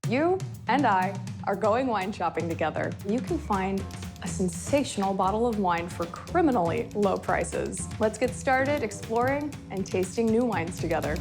You and I are going wine shopping together. You can find a sensational bottle of wine for criminally low prices. Let's get started exploring and tasting new wines together.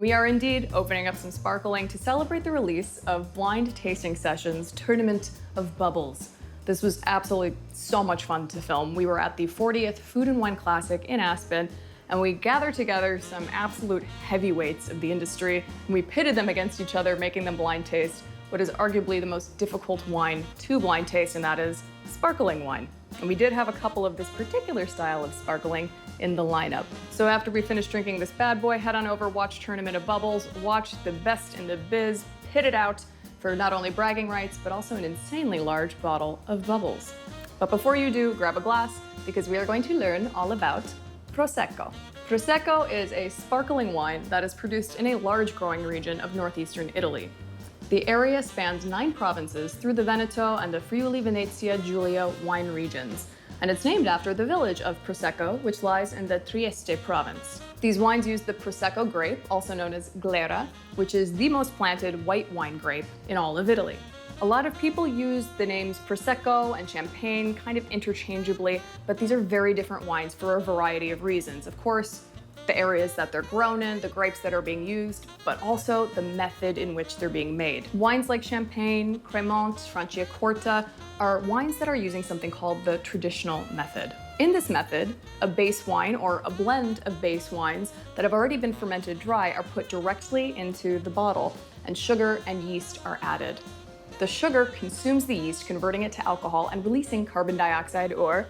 We are indeed opening up some sparkling to celebrate the release of Blind Tasting Sessions Tournament of Bubbles. This was absolutely so much fun to film. We were at the 40th Food and Wine Classic in Aspen, and we gathered together some absolute heavyweights of the industry, and we pitted them against each other, making them blind taste what is arguably the most difficult wine to blind taste, and that is sparkling wine. And we did have a couple of this particular style of sparkling in the lineup. So after we finished drinking this bad boy, head on over, watch Tournament of Bubbles, watch the best in the biz, pit it out for not only bragging rights, but also an insanely large bottle of bubbles. But before you do, grab a glass, because we are going to learn all about Prosecco. Prosecco is a sparkling wine that is produced in a large growing region of northeastern Italy. The area spans 9 provinces through the Veneto and the Friuli Venezia Giulia wine regions, and it's named after the village of Prosecco, which lies in the Trieste province. These wines use the Prosecco grape, also known as glera, which is the most planted white wine grape in all of Italy. A lot of people use the names Prosecco and Champagne kind of interchangeably, but these are very different wines for a variety of reasons. Of course, the areas that they're grown in, the grapes that are being used, but also the method in which they're being made. Wines like Champagne, Cremant, Franciacorta are wines that are using something called the traditional method. In this method, a base wine or a blend of base wines that have already been fermented dry are put directly into the bottle, and sugar and yeast are added. The sugar consumes the yeast, converting it to alcohol and releasing carbon dioxide or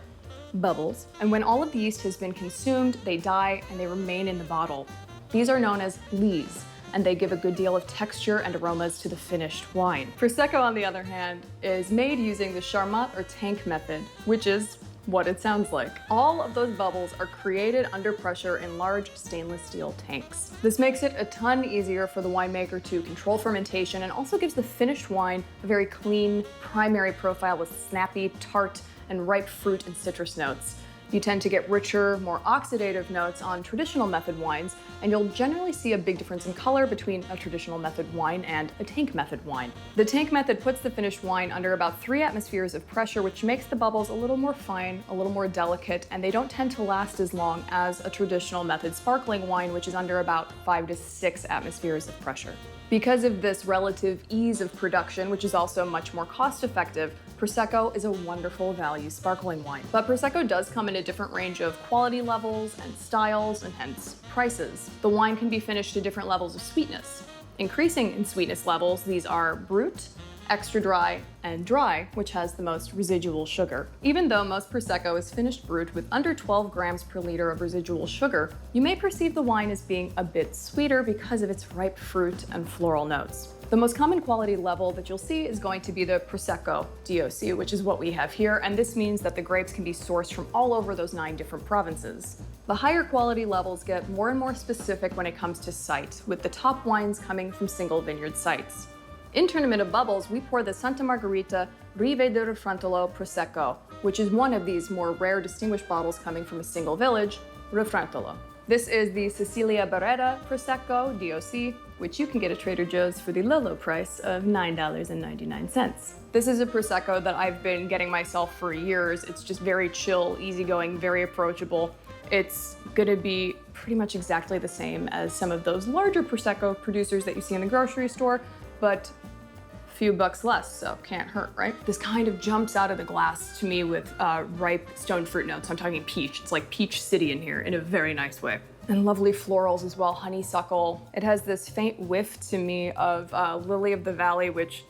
bubbles. And when all of the yeast has been consumed, they die and they remain in the bottle. These are known as lees, and they give a good deal of texture and aromas to the finished wine. Prosecco, on the other hand, is made using the Charmat or tank method, which is what it sounds like. All of those bubbles are created under pressure in large stainless steel tanks. This makes it a ton easier for the winemaker to control fermentation and also gives the finished wine a very clean primary profile with snappy, tart, and ripe fruit and citrus notes. You tend to get richer, more oxidative notes on traditional method wines, and you'll generally see a big difference in color between a traditional method wine and a tank method wine. The tank method puts the finished wine under about 3 atmospheres of pressure, which makes the bubbles a little more fine, a little more delicate, and they don't tend to last as long as a traditional method sparkling wine, which is under about 5 to 6 atmospheres of pressure. Because of this relative ease of production, which is also much more cost-effective, Prosecco is a wonderful value sparkling wine. But Prosecco does come in a different range of quality levels and styles, and hence prices. The wine can be finished to different levels of sweetness. Increasing in sweetness levels, these are brut, extra dry, and dry, which has the most residual sugar. Even though most Prosecco is finished brut with under 12 grams per liter of residual sugar, you may perceive the wine as being a bit sweeter because of its ripe fruit and floral notes. The most common quality level that you'll see is going to be the Prosecco DOC, which is what we have here, and this means that the grapes can be sourced from all over those 9 different provinces. The higher quality levels get more and more specific when it comes to site, with the top wines coming from single vineyard sites. In Tournament of Bubbles, we pour the Santa Margherita Rive di Refrantolo Prosecco, which is one of these more rare distinguished bottles coming from a single village, Refrantolo. This is the Cecilia Beretta Prosecco DOC, which you can get at Trader Joe's for the low price of $9.99. This is a Prosecco that I've been getting myself for years. It's just very chill, easygoing, very approachable. It's gonna be pretty much exactly the same as some of those larger Prosecco producers that you see in the grocery store, but a few bucks less, so can't hurt, right? This kind of jumps out of the glass to me with ripe stone fruit notes. I'm talking peach. It's like Peach City in here in a very nice way. And lovely florals as well, honeysuckle. It has this faint whiff to me of Lily of the Valley, which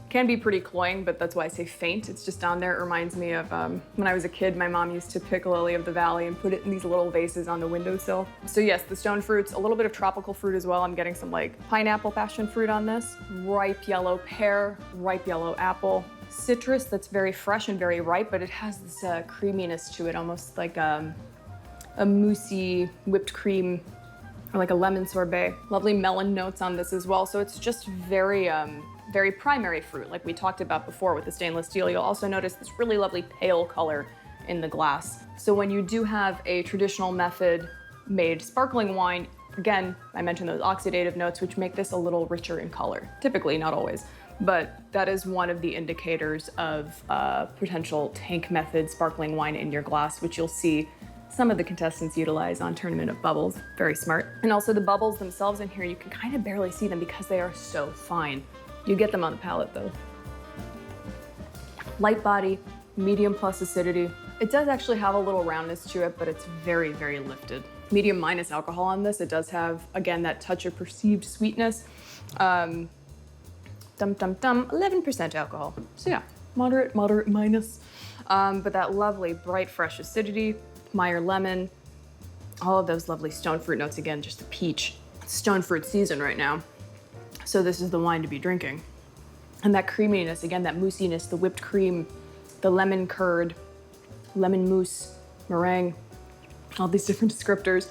can be pretty cloying, but that's why I say faint. It's just down there. It reminds me of when I was a kid, my mom used to pick Lily of the Valley and put it in these little vases on the windowsill. So yes, the stone fruits, a little bit of tropical fruit as well. I'm getting some like pineapple passion fruit on this. Ripe yellow pear, ripe yellow apple. Citrus that's very fresh and very ripe, but it has this creaminess to it, almost like a moussey whipped cream or like a lemon sorbet. Lovely melon notes on this as well. So it's just very primary fruit, like we talked about before with the stainless steel. You'll also notice this really lovely pale color in the glass. So when you do have a traditional method made sparkling wine, Again, I mentioned those oxidative notes, which make this a little richer in color. Typically, not always, but that is one of the indicators of potential tank method sparkling wine in your glass, which you'll see some of the contestants utilize on Tournament of Bubbles. Very smart. And also the bubbles themselves in here, you can kind of barely see them because they are so fine. You get them on the palate though. Light body, medium plus acidity. It does actually have a little roundness to it, but it's very, very lifted. Medium minus alcohol on this. It does have, again, that touch of perceived sweetness. 11% alcohol. So yeah, moderate minus. But that lovely, bright, fresh acidity, Meyer lemon, all of those lovely stone fruit notes. Again, just a peach. Stone fruit season right now. So this is the wine to be drinking. And that creaminess, again, that moussiness, the whipped cream, the lemon curd, lemon mousse, meringue, all these different descriptors.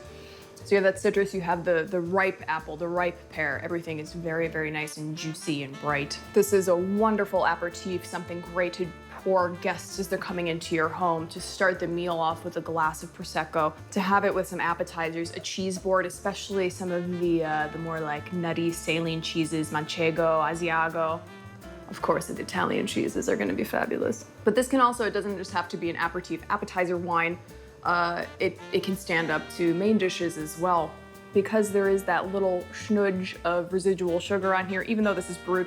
So you have that citrus, you have the ripe apple, the ripe pear. Everything is very, very nice and juicy and bright. This is a wonderful aperitif, something great to pour guests as they're coming into your home, to start the meal off with a glass of Prosecco, to have it with some appetizers, a cheese board, especially some of the more like nutty saline cheeses, Manchego, Asiago. Of course, the Italian cheeses are gonna be fabulous. But this can also, it doesn't just have to be an aperitif, appetizer wine. It can stand up to main dishes as well, because there is that little schnudge of residual sugar on here. Even though this is brut,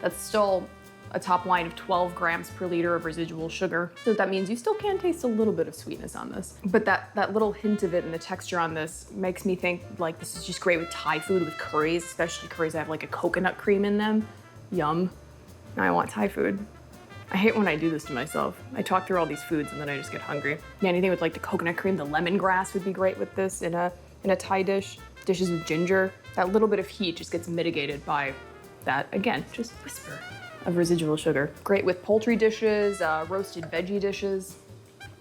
that's still a top line of 12 grams per liter of residual sugar. So that means you still can taste a little bit of sweetness on this. But that little hint of it and the texture on this makes me think like this is just great with Thai food, with curries, especially curries that have like a coconut cream in them. Yum. Now I want Thai food. I hate when I do this to myself. I talk through all these foods and then I just get hungry. Yeah, anything with like the coconut cream, the lemongrass would be great with this in a Thai dish. Dishes with ginger. That little bit of heat just gets mitigated by that, again, just whisper of residual sugar. Great with poultry dishes, roasted veggie dishes.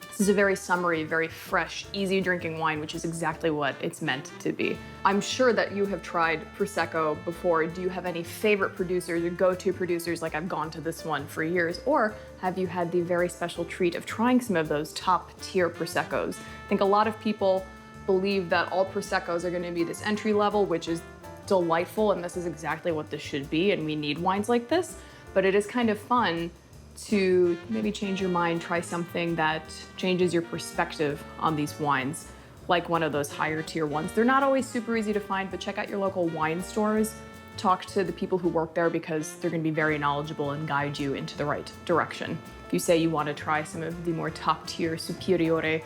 This is a very summery, very fresh, easy drinking wine, which is exactly what it's meant to be. I'm sure that you have tried Prosecco before. Do you have any favorite producers or go-to producers like I've gone to this one for years? Or have you had the very special treat of trying some of those top tier Proseccos? I think a lot of people believe that all Proseccos are gonna be this entry level, which is delightful, and this is exactly what this should be, and we need wines like this. But it is kind of fun to maybe change your mind, try something that changes your perspective on these wines, like one of those higher tier ones. They're not always super easy to find, but check out your local wine stores. Talk to the people who work there because they're gonna be very knowledgeable and guide you into the right direction. If you say you want to try some of the more top tier superiore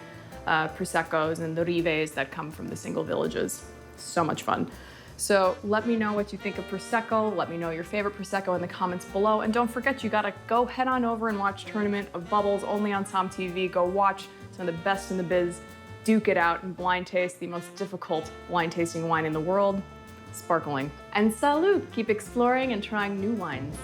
Proseccos and the Rives that come from the single villages. So much fun. So let me know what you think of Prosecco. Let me know your favorite Prosecco in the comments below. And don't forget, you gotta go head on over and watch Tournament of Bubbles only on Som TV. Go watch some of the best in the biz duke it out and blind taste the most difficult blind tasting wine in the world, sparkling. And salud, keep exploring and trying new wines.